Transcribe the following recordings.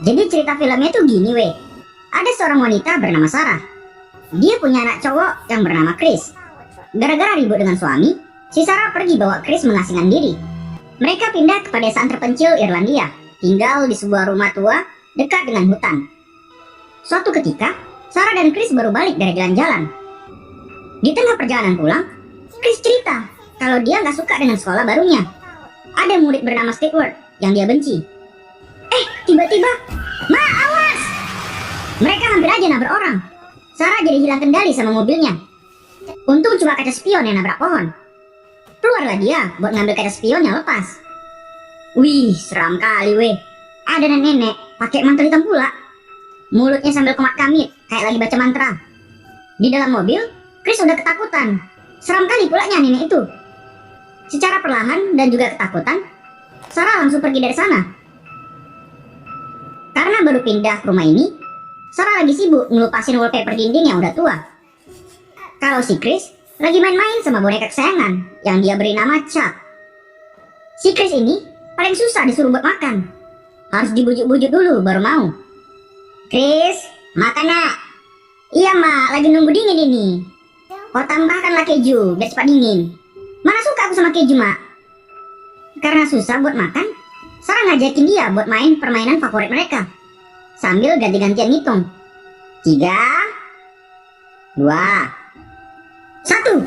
Jadi cerita filmnya tuh gini weh. Ada seorang wanita bernama Sarah. Dia punya anak cowok yang bernama Chris. Gara-gara ribut dengan suami, si Sarah pergi bawa Chris mengasingkan diri. Mereka pindah ke pedesaan terpencil Irlandia, tinggal di sebuah rumah tua dekat dengan hutan. Suatu ketika, Sarah dan Chris baru balik dari jalan-jalan. Di tengah perjalanan pulang, Chris cerita kalau dia nggak suka dengan sekolah barunya. Ada murid bernama Stewart yang dia benci. Tiba-tiba, "Ma, awas!" Mereka hampir aja nabrak orang. Sarah jadi hilang kendali sama mobilnya. Untung cuma kaca spion yang nabrak pohon. Keluarlah dia buat ngambil kaca spion yang lepas. Wih, seram kali weh. Ada nenek pakai mantel hitam pula. Mulutnya sambil komat kamit, kayak lagi baca mantra. Di dalam mobil, Chris udah ketakutan. Seram kali pulanya nenek itu. Secara perlahan dan juga ketakutan, Sarah langsung pergi dari sana. Karena baru pindah ke rumah ini, Sarah lagi sibuk ngelupasin wallpaper dinding yang udah tua. Kalau si Chris lagi main-main sama boneka kesayangan yang dia beri nama Chuck. Si Chris ini paling susah disuruh buat makan. Harus dibujuk-bujuk dulu baru mau. "Chris, makan nak." "Iya mak, lagi nunggu dingin ini." "Oh tambahkanlah keju biar cepat dingin." "Mana suka aku sama keju mak." Karena susah buat makan, Sarah ngajakin dia buat main permainan favorit mereka. Sambil ganti-gantian ngitung. 3, 2, 1.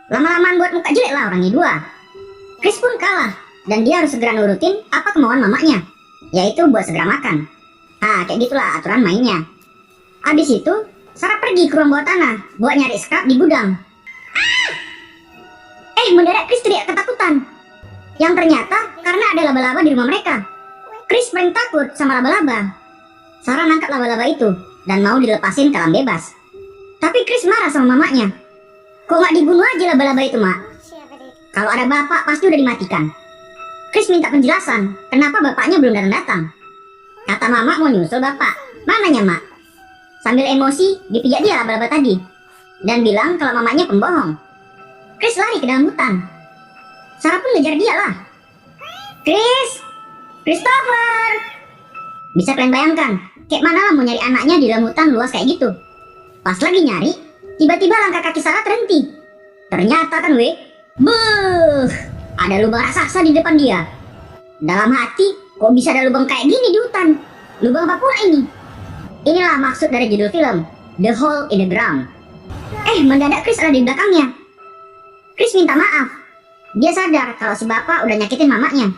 Lama-lamaan buat muka jelek lah orangnya 2. Chris pun kalah, dan dia harus segera nurutin apa kemauan mamanya, yaitu buat segera makan. Kayak gitulah aturan mainnya. Abis itu, Sarah pergi ke ruang bawah tanah buat nyari scrap di gudang. Mendadak Chris teriak ketakutan. Yang ternyata karena ada laba-laba di rumah mereka. Chris paling takut sama laba-laba. Sarah nangkap laba-laba itu dan mau dilepasin ke alam bebas. Tapi Chris marah sama mamanya. "Kok nggak dibunuh aja laba-laba itu mak? Kalau ada bapak pasti udah dimatikan." Chris minta penjelasan kenapa bapaknya belum datang-datang. Kata mama mau nyusul bapak. "Mananya mak?" Sambil emosi dipijak dia laba-laba tadi dan bilang kalau mamanya pembohong. Chris lari ke dalam hutan. Sarah pun ngejar dia lah. "Chris! Christopher!" Bisa kalian bayangkan, kayak mana lah mau nyari anaknya di dalam hutan luas kayak gitu. Pas lagi nyari, tiba-tiba langkah kaki Sarah terhenti. Ternyata kan weh, ada lubang raksasa di depan dia. Dalam hati, kok bisa ada lubang kayak gini di hutan? Lubang apa pula ini? Inilah maksud dari judul film, The Hole in the Ground. Mendadak Chris ada di belakangnya. Chris minta maaf. Dia sadar kalau si bapak udah nyakitin mamanya.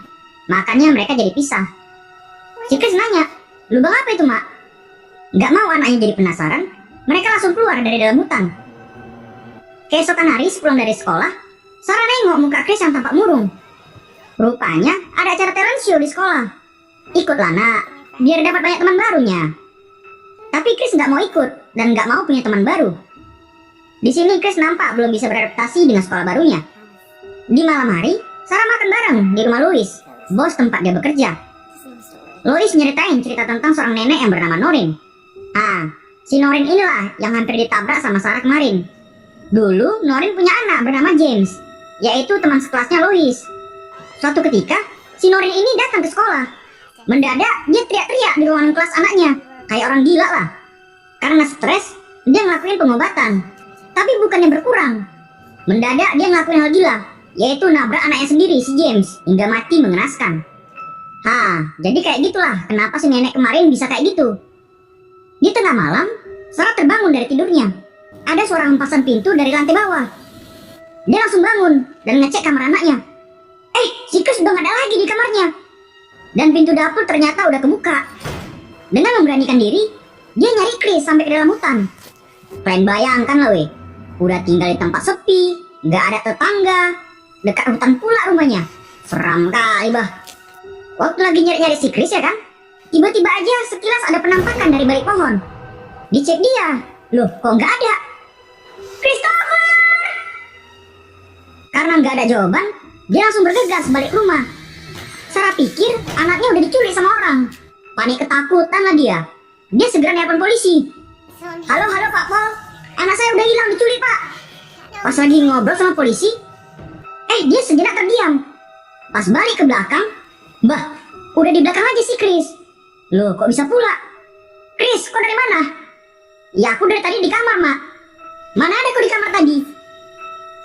Makanya mereka jadi pisah. Si Chris nanya, "Lubang apa itu mak?" Gak mau anaknya jadi penasaran, mereka langsung keluar dari dalam hutan. Keesokan hari sepulang dari sekolah, Sarah nengok muka Chris yang tampak murung. Rupanya ada acara talent show di sekolah. "Ikutlah nak, biar dapat banyak teman barunya." Tapi Chris gak mau ikut dan gak mau punya teman baru. Di sini Chris nampak belum bisa beradaptasi dengan sekolah barunya. Di malam hari, Sarah makan bareng di rumah Louis, bos tempat dia bekerja. Louis nyeritain cerita tentang seorang nenek yang bernama Noreen. Si Noreen inilah yang hampir ditabrak sama Sarah kemarin. Dulu Noreen punya anak bernama James, yaitu teman sekelasnya Louis. Suatu ketika, si Noreen ini datang ke sekolah. Mendadak dia teriak-teriak di ruangan kelas anaknya, kayak orang gila lah. Karena stres, dia ngelakuin pengobatan. Tapi bukannya berkurang. Mendadak dia ngelakuin hal gila, yaitu nabrak anaknya sendiri si James hingga mati mengenaskan. Jadi kayak gitulah kenapa si nenek kemarin bisa kayak gitu. Di tengah malam, Sarah terbangun dari tidurnya. Ada suara hempasan pintu dari lantai bawah. Dia langsung bangun dan ngecek kamar anaknya. Si Chris udah gak ada lagi di kamarnya. Dan pintu dapur ternyata udah kebuka. Dengan memberanikan diri, dia nyari Chris sampai ke dalam hutan. Kalian bayangkan lah weh, udah tinggal di tempat sepi, gak ada tetangga, dekat hutan pula rumahnya. Seram kali bah. Waktu lagi nyari-nyari si Chris ya kan, tiba-tiba aja sekilas ada penampakan dari balik pohon. Dicek dia, loh kok nggak ada? "Christopher!" Karena nggak ada jawaban, dia langsung bergegas balik rumah. Sarah pikir anaknya udah diculik sama orang. Panik ketakutan lah dia. Dia segera nelpon polisi. Halo Pak Pol, anak saya udah hilang diculik pak." Pas lagi ngobrol sama polisi, dia sejenak terdiam. Pas balik ke belakang, udah di belakang aja si Chris. Loh, kok bisa pula? Chris, kok dari mana? Ya, aku dari tadi di kamar, Mak. Mana ada kok di kamar tadi?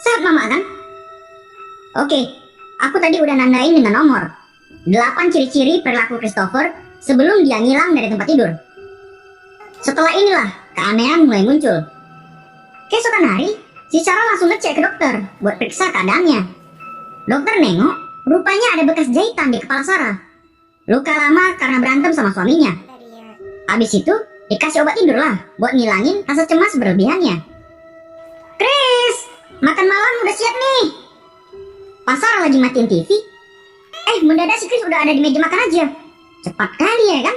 Sehat, Mama, kan? Oke, aku tadi udah nandain dengan nomor 8 ciri-ciri perilaku Christopher sebelum dia ngilang dari tempat tidur. Setelah inilah, keanehan mulai muncul. Keesokan hari, si Sarah langsung ngecek ke dokter buat periksa keadaannya. Dokter nengok, rupanya ada bekas jahitan di kepala Sarah. Luka lama karena berantem sama suaminya. Habis itu, dikasih obat tidur lah buat ngilangin rasa cemas berlebihannya. Chris, makan malam udah siap nih. Pas Sarah lagi matiin TV, mendadak si Chris udah ada di meja makan aja. Cepat kali ya kan?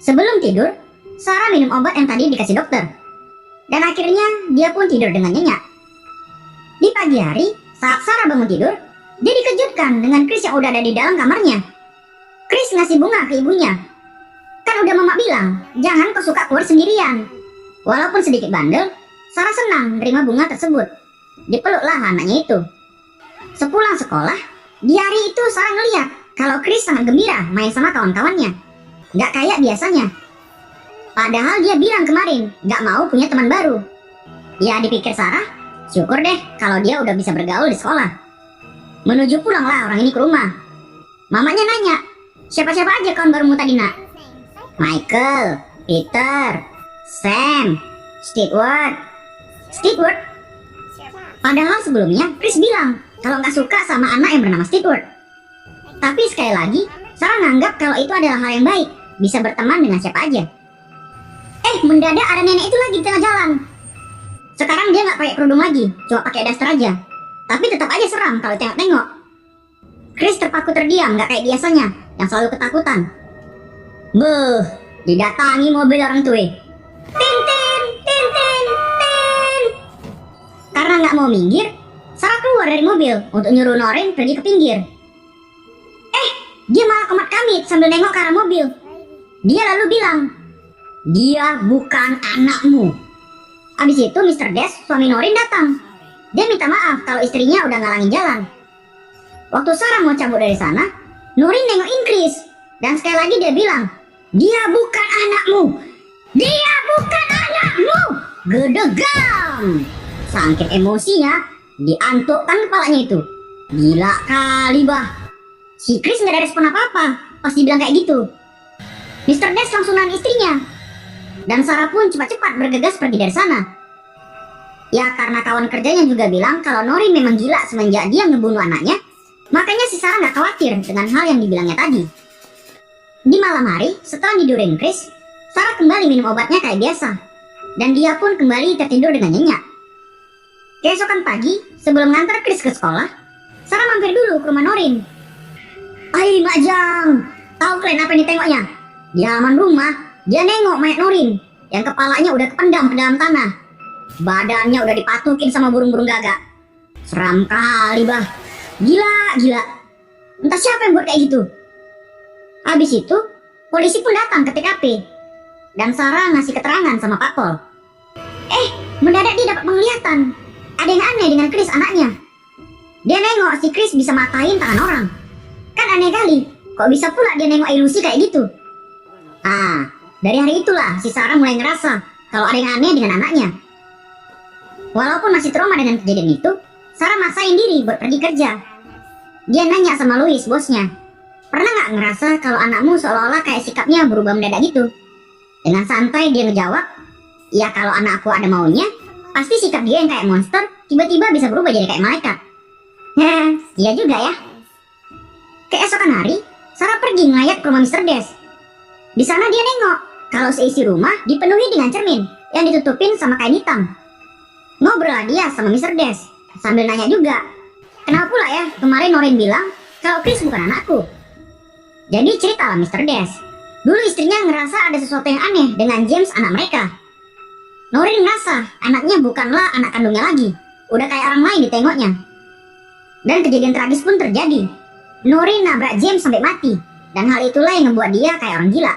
Sebelum tidur, Sarah minum obat yang tadi dikasih dokter. Dan akhirnya dia pun tidur dengan nyenyak. Di pagi hari, saat Sarah bangun tidur, dia dikejutkan dengan Chris yang udah ada di dalam kamarnya. Chris ngasih bunga ke ibunya. Kan udah mama bilang, jangan kau suka keluar sendirian. Walaupun sedikit bandel, Sarah senang menerima bunga tersebut. Dipeluklah anaknya itu. Sepulang sekolah, di hari itu Sarah ngeliat kalau Chris sangat gembira main sama kawan-kawannya. Gak kayak biasanya. Padahal dia bilang kemarin gak mau punya teman baru. Ya dipikir Sarah, syukur deh kalau dia udah bisa bergaul di sekolah. Menuju pulanglah orang ini ke rumah. Mamanya nanya, siapa-siapa aja kawan barumu tadi nak? Michael, Peter, Sam, Stewart. Stewart? Padahal sebelumnya Chris bilang kalau nggak suka sama anak yang bernama Stewart. Tapi sekali lagi, Sarah nganggap kalau itu adalah hal yang baik, bisa berteman dengan siapa aja. Mendadak ada nenek itu lagi di tengah jalan. Sekarang dia nggak pakai kerudung lagi, cuma pakai daster aja. Tapi tetap aja seram kalau tengok-tengok. Chris terpaku terdiam, nggak kayak biasanya, yang selalu ketakutan. Beuh, didatangi mobil orang tua. Tin tin, tin tin, tin. Karena nggak mau minggir, Sarah keluar dari mobil untuk nyuruh Noreen pergi ke pinggir. Dia malah komat kamit sambil nengok ke arah mobil. Dia lalu bilang, dia bukan anakmu. Abis itu Mr. Des, suami Noreen datang. Dia minta maaf kalau istrinya udah ngalangin jalan. Waktu Sarah mau cabut dari sana, Noreen nengokin Chris. Dan sekali lagi dia bilang, dia bukan anakmu. Dia bukan anakmu. Gedegam. Saking emosinya, diantukkan kepalanya itu. Gila kali bah. Si Chris gak ada respon apa-apa pas dibilang kayak gitu. Mr. Des langsung nahan istrinya. Dan Sarah pun cepat-cepat bergegas pergi dari sana. Ya karena kawan kerjanya juga bilang kalau Noreen memang gila semenjak dia ngebunuh anaknya. Makanya si Sarah gak khawatir dengan hal yang dibilangnya tadi. Di malam hari, setelah tidurin Chris, Sarah kembali minum obatnya kayak biasa. Dan dia pun kembali tertidur dengan nyenyak. Keesokan pagi, sebelum ngantar Chris ke sekolah, Sarah mampir dulu ke rumah Noreen. Hai Majang, tahu kalian apa yang ditengoknya? Di halaman rumah, dia nengok mayat Noreen yang kepalanya udah kependam ke dalam tanah. Badannya udah dipatukin sama burung-burung gagak. Seram kali bah. Gila. Entah siapa yang buat kayak gitu. Habis itu, polisi pun datang ke TKP. Dan Sarah ngasih keterangan sama Pak Pol. Mendadak dia dapat penglihatan. Ada yang aneh dengan Chris anaknya. Dia nengok si Chris bisa matahin tangan orang. Kan aneh kali, kok bisa pula dia nengok ilusi kayak gitu? Dari hari itulah si Sarah mulai ngerasa kalau ada yang aneh dengan anaknya. Walaupun masih trauma dengan kejadian itu, Sarah maksain diri buat pergi kerja. Dia nanya sama Louis, bosnya, pernah gak ngerasa kalau anakmu seolah-olah kayak sikapnya berubah mendadak gitu? Dengan santai dia ngejawab, ya kalau anakku ada maunya, pasti sikap dia yang kayak monster tiba-tiba bisa berubah jadi kayak malaikat. Iya juga ya. Keesokan hari, Sarah pergi ngelayat ke rumah Mr. Des. Di sana dia nengok kalau seisi rumah dipenuhi dengan cermin yang ditutupin sama kain hitam. Ngobrol dia sama Mr. Des sambil nanya juga, kenapa pula ya kemarin Noreen bilang kalau Chris bukan anakku? Jadi ceritalah Mr. Des, dulu istrinya ngerasa ada sesuatu yang aneh dengan James anak mereka. Noreen ngerasa anaknya bukanlah anak kandungnya lagi, udah kayak orang lain ditengoknya. Dan kejadian tragis pun terjadi. Noreen nabrak James sampai mati, dan hal itulah yang membuat dia kayak orang gila.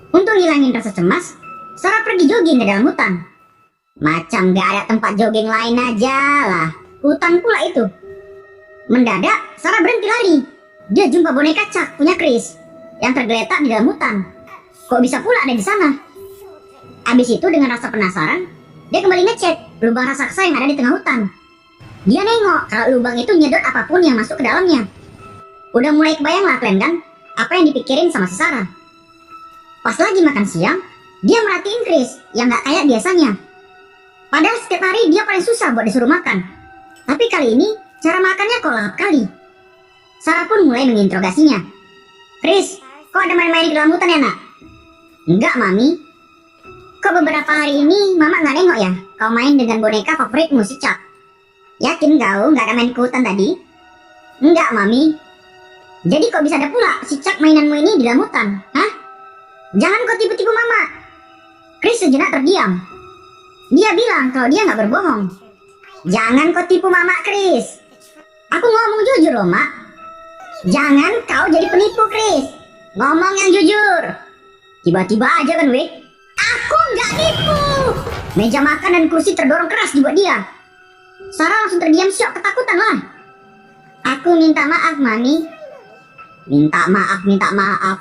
Untuk ngilangin rasa cemas, Sarah pergi jogging ke dalam hutan. Macam gak ada tempat jogging lain aja lah, hutan pula itu. Mendadak, Sarah berhenti lari. Dia jumpa boneka Chuck punya Chris. yang tergeletak di dalam hutan. Kok bisa pula ada di sana? Abis itu dengan rasa penasaran, dia kembali ngecek lubang raksasa yang ada di tengah hutan. Dia nengok kalau lubang itu nyedot apapun yang masuk ke dalamnya. Udah mulai kebayang lah kalian kan, apa yang dipikirin sama si Sarah. Pas lagi makan siang, dia merhatiin Chris yang gak kayak biasanya. Padahal setiap hari dia paling susah buat disuruh makan. Tapi kali ini, cara makannya kok lahap kali. Sarah pun mulai menginterogasinya. Chris, kok ada main-main di dalam hutan ya nak? Enggak mami. Kok beberapa hari ini mama gak nengok ya kau main dengan boneka favoritmu si Chuck? Yakin kau gak ada main ke hutan tadi? Enggak mami. Jadi kok bisa ada pula si Chuck mainanmu ini di dalam hutan? Hah? Jangan kau tipu-tipu mama. Chris sejenak terdiam. Dia bilang kalau dia gak berbohong. Jangan kau tipu mama Chris. Aku ngomong jujur loh mak. Jangan kau jadi penipu Chris. Ngomong yang jujur. Tiba-tiba aja kan weh. Aku nggak nipu. Meja makan dan kursi terdorong keras dibuat dia. Sarah langsung terdiam syok ketakutan lah. Aku minta maaf mami. Minta maaf.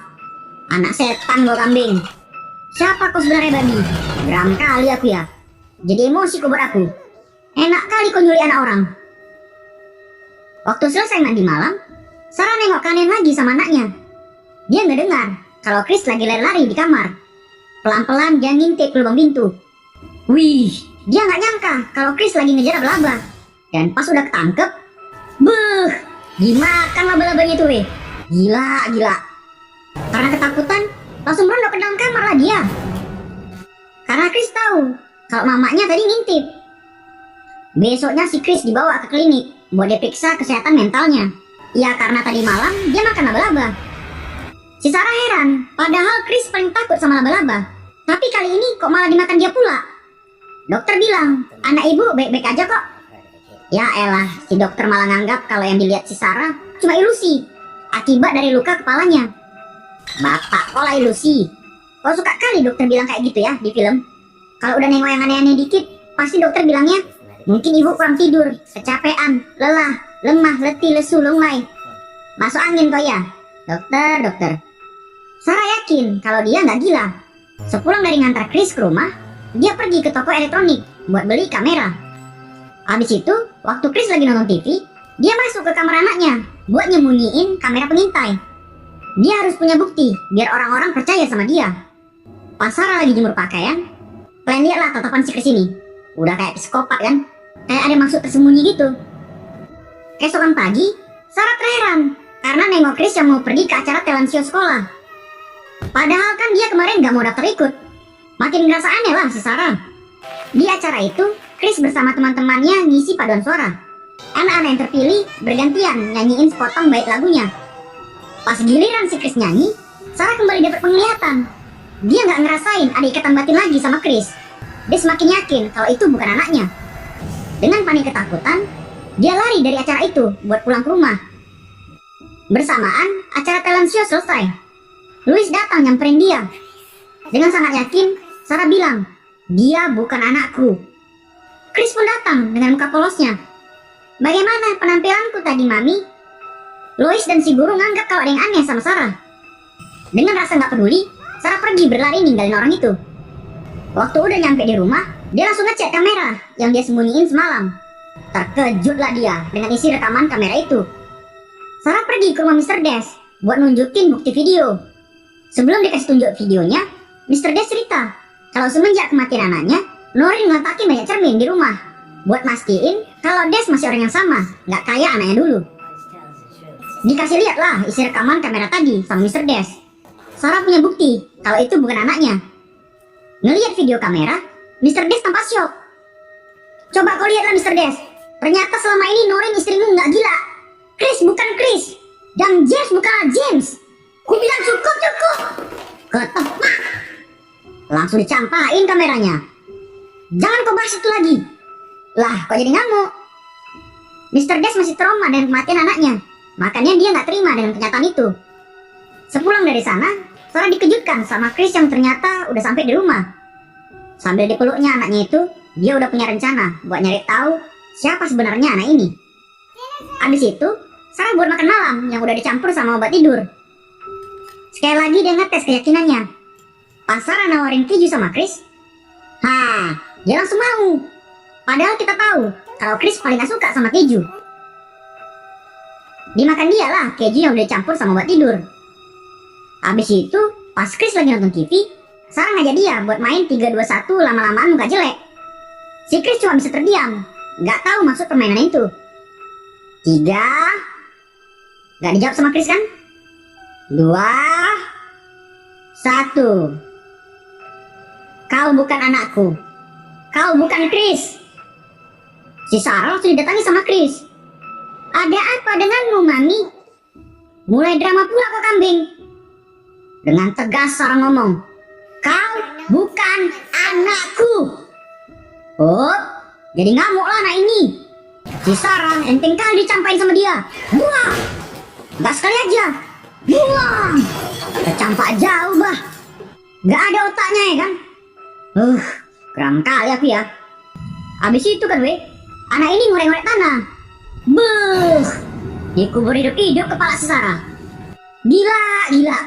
Anak setan lo kambing. Siapa kau sebenarnya babi? Geram kali aku ya. Jadi emosi kau buat aku. Enak kali kau nyulik anak orang. Waktu selesai mandi malam, Sarah nengok kanan lagi sama anaknya. Dia nggak dengar kalau Chris lagi lari-lari di kamar. Pelan-pelan dia ngintip lubang pintu. Wih, dia nggak nyangka kalau Chris lagi ngejar laba-laba. Dan pas udah ketangkep, beuh, dimakan laba-labanya tuh weh. Gila. Karena ketakutan, langsung merondok ke dalam kamar lah dia. Karena Chris tahu kalau mamanya tadi ngintip. Besoknya si Chris dibawa ke klinik buat diperiksa kesehatan mentalnya. Ya karena tadi malam dia makan laba-laba. Si Sarah heran, padahal Chris paling takut sama laba-laba. Tapi kali ini kok malah dimakan dia pula. Dokter bilang, anak ibu baik-baik aja kok. Ya elah, si dokter malah nganggap kalau yang dilihat si Sarah cuma ilusi, akibat dari luka kepalanya. Bapak, kok lah ilusi? Kok suka kali dokter bilang kayak gitu ya di film? Kalau udah nengok yang aneh-aneh dikit, pasti dokter bilangnya, mungkin ibu kurang tidur, kecapean, lelah, lemah, letih, lesu, lunglai. Masuk angin kok ya? Dokter. Sarah yakin kalau dia nggak gila. Sepulang dari ngantar Chris ke rumah, dia pergi ke toko elektronik buat beli kamera. Habis itu, waktu Chris lagi nonton TV, dia masuk ke kamar anaknya buat nyembunyiin kamera pengintai. Dia harus punya bukti biar orang-orang percaya sama dia. Pas Sarah lagi jemur pakaian, kalian lihatlah tatapan si Chris ini. Udah kayak psikopat kan? Kayak ada maksud tersembunyi gitu. Keesokan pagi, Sarah terheran karena nengok Chris yang mau pergi ke acara talent show sekolah. Padahal kan dia kemarin gak mau daftar ikut. Makin ngerasa aneh lah si Sarah. Di acara itu, Chris bersama teman-temannya ngisi paduan suara. Anak-anak yang terpilih bergantian nyanyiin sepotong bait lagunya. Pas giliran si Chris nyanyi, Sarah kembali dapat penglihatan. Dia gak ngerasain ada ikatan batin lagi sama Chris. Dia semakin yakin kalau itu bukan anaknya. Dengan panik ketakutan, dia lari dari acara itu buat pulang ke rumah. Bersamaan, acara talent show selesai. Louis datang nyamperin dia. Dengan sangat yakin, Sarah bilang, dia bukan anakku. Chris pun datang dengan muka polosnya. Bagaimana penampilanku tadi, Mami? Louis dan si guru nganggap kalau ada yang aneh sama Sarah. Dengan rasa gak peduli, Sarah pergi berlari ninggalin orang itu. Waktu udah nyampe di rumah, dia langsung ngecek kamera yang dia sembunyiin semalam. Terkejutlah dia dengan isi rekaman kamera itu. Sarah pergi ke rumah Mr. Des buat nunjukin bukti video. Sebelum dikasih tunjuk videonya, Mr. Des cerita kalau semenjak kematian anaknya, Norin ngeletakin banyak cermin di rumah buat mastiin kalau Des masih orang yang sama, nggak kayak anaknya dulu. Dikasih lihat lah isi rekaman kamera tadi sama Mr. Des. Sarah punya bukti kalau itu bukan anaknya. Ngelihat video kamera, Mr. Des tampak syok. Coba kau lihatlah Mr. Des, ternyata selama ini Norin istrimu nggak gila. Chris bukan Chris, dan James bukanlah James. Ku bilang cukup. Ketepak. Langsung dicampain kameranya. Jangan kau bahas itu lagi. Lah, kok jadi ngamuk? Mr. Des masih trauma dengan kematian anaknya. Makanya dia nggak terima dengan kenyataan itu. Sepulang dari sana, Sarah dikejutkan sama Chris yang ternyata udah sampai di rumah. Sambil dipeluknya anaknya itu, dia udah punya rencana buat nyari tahu siapa sebenarnya anak ini. Abis itu, Sarah buat makan malam yang udah dicampur sama obat tidur. Sekali lagi dia ngetes keyakinannya. Pas Sarah nawarin keju sama Chris, dia langsung mau. Padahal kita tahu kalau Chris paling gak suka sama keju. Dimakan dia lah keju yang udah dicampur sama obat tidur. Habis itu, pas Chris lagi nonton TV, Sarah ngajak dia buat main 3, 2, 1 lama-lamaan muka jelek. Si Chris cuma bisa terdiam, gak tahu maksud permainan itu. 3, gak dijawab sama Chris kan? 2, 1. Kau bukan anakku. Kau bukan Chris. Si Sarah langsung didatangi sama Chris. Ada apa denganmu, Mami? Mulai drama pula kau kambing. Dengan tegas Sarah ngomong, kau bukan anakku. Oh, jadi ngamuk lah anak ini. Si Sarah enteng kali dicampain sama dia. Buang. Gak sekali aja. Buang. Kecampak jauh bah. Gak ada otaknya ya kan? Geram kali aku ya. Abis itu kan anak ini ngorek-ngorek tanah. Beuh, dikubur hidup-hidup kepala si Sarah. Gila.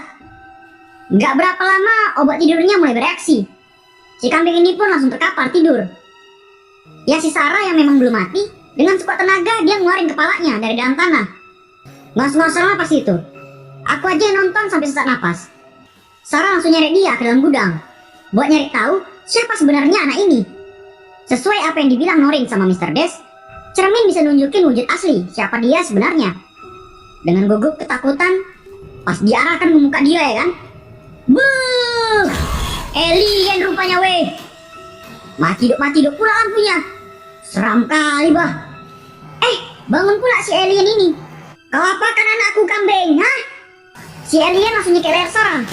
Gak berapa lama obat tidurnya mulai bereaksi. Si kambing ini pun langsung terkapar tidur. Ya si Sarah yang memang belum mati, dengan sekuat tenaga dia ngeluarin kepalanya dari dalam tanah. Ngos-ngosan lah pas itu. Aku aja yang nonton sampai sesak napas. Sarah langsung nyeret dia ke dalam gudang buat nyari tahu siapa sebenarnya anak ini. Sesuai apa yang dibilang Norin sama Mr. Des, cermin bisa nunjukin wujud asli siapa dia sebenarnya. Dengan gugup ketakutan, pas diarahkan ke muka dia ya kan. Buh, alien rupanya Mati hidup pula lampunya. Seram kali bah. Bangun pula si alien ini. Kau apakan anakku kambing, hah? Si alien langsung nyeker leher Sarah.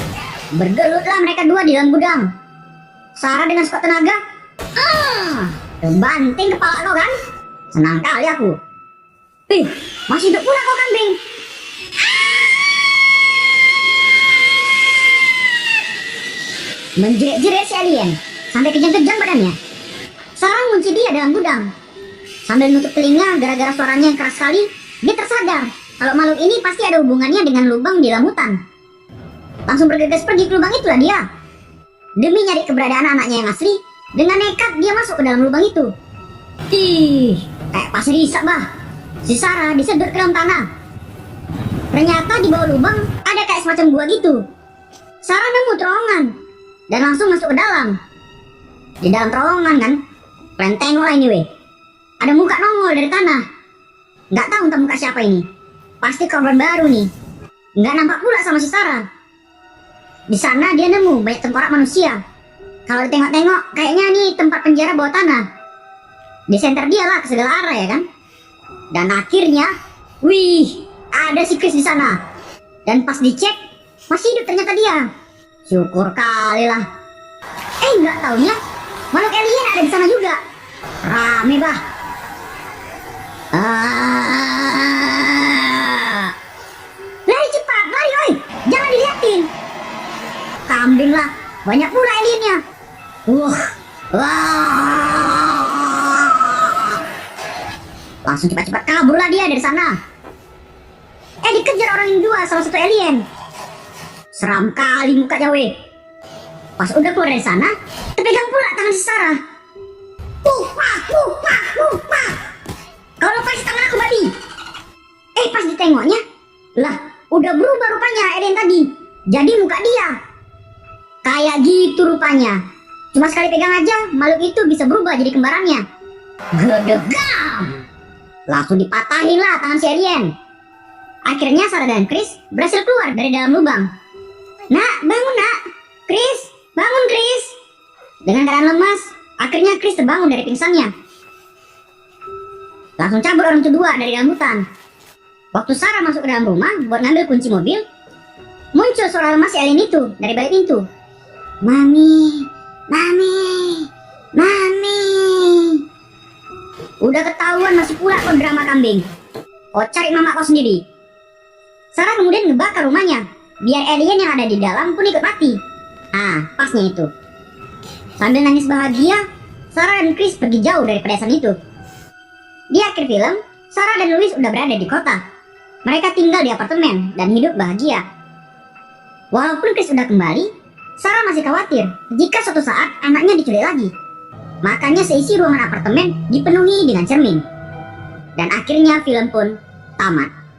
Bergelutlah mereka dua di dalam gudang. Sarah dengan sekuat tenaga, banting kepala kau kan? Senang kali aku. Masih hidup pula kau kambing. Menjerit-jerit si alien sampai kejang-kejang badannya. Sarah ngunci dia dalam gudang. Sambil nutup telinga gara-gara suaranya yang keras sekali, dia tersadar kalau makhluk ini pasti ada hubungannya dengan lubang di dalam hutan. Langsung bergegas pergi ke lubang itulah dia. Demi nyari keberadaan anaknya yang asli, dengan nekat dia masuk ke dalam lubang itu. Kayak pasir isap bah. Si Sarah disedot ke dalam tanah. Ternyata di bawah lubang ada kayak semacam gua gitu. Sarah nemu terowongan dan langsung masuk ke dalam. Di dalam terowongan kan, kalian tengok lah ini ada muka nongol dari tanah. Nggak tahu entah muka siapa ini. Pasti korban baru nih. Nggak nampak pula sama si Sarah. Di sana dia nemu banyak tengkorak manusia. Kalau ditengok-tengok, kayaknya nih tempat penjara bawah tanah. Disenter dia lah ke segala arah ya kan. Dan akhirnya, ada si Chris di sana. Dan pas dicek, masih hidup ternyata dia. Syukur kali lah. Nggak taunya, makhluk alien ada di sana juga. Rame bah. Lari cepat, lari jangan diliatin. Kambing lah, banyak pula aliennya. Langsung cepat-cepat kabur lah dia dari sana. Dikejar orang yang dua, salah satu alien. Seram kali mukanya Pas udah keluar dari sana, terpegang pula tangan si Sarah. Kau lepas tangan aku babi. Pas ditengoknya, lah udah berubah rupanya alien tadi. Jadi muka dia kayak gitu rupanya. Cuma sekali pegang aja, makhluk itu bisa berubah jadi kembarannya. Gedegam. Langsung dipatahin lah tangan si alien. Akhirnya Sarah dan Chris berhasil keluar dari dalam lubang. Nak, bangun nak. Chris, bangun Chris. Dengan keadaan lemas, akhirnya Chris terbangun dari pingsannya. Langsung cabut orang kedua dari dalam hutan. Waktu Sarah masuk ke dalam rumah buat ngambil kunci mobil, muncul suara lemas si alien itu dari balik pintu. Mami. Udah ketahuan masih pula kau drama kambing. Kau cari mama kau sendiri. Sarah kemudian ngebakar rumahnya, biar alien yang ada di dalam pun ikut mati. Pasnya itu. Sambil nangis bahagia, Sarah dan Chris pergi jauh dari pedesaan itu. Di akhir film, Sarah dan Louis udah berada di kota. Mereka tinggal di apartemen dan hidup bahagia. Walaupun Chris udah kembali, Sarah masih khawatir jika suatu saat anaknya diculik lagi. Makanya seisi ruangan apartemen dipenuhi dengan cermin. Dan akhirnya film pun tamat.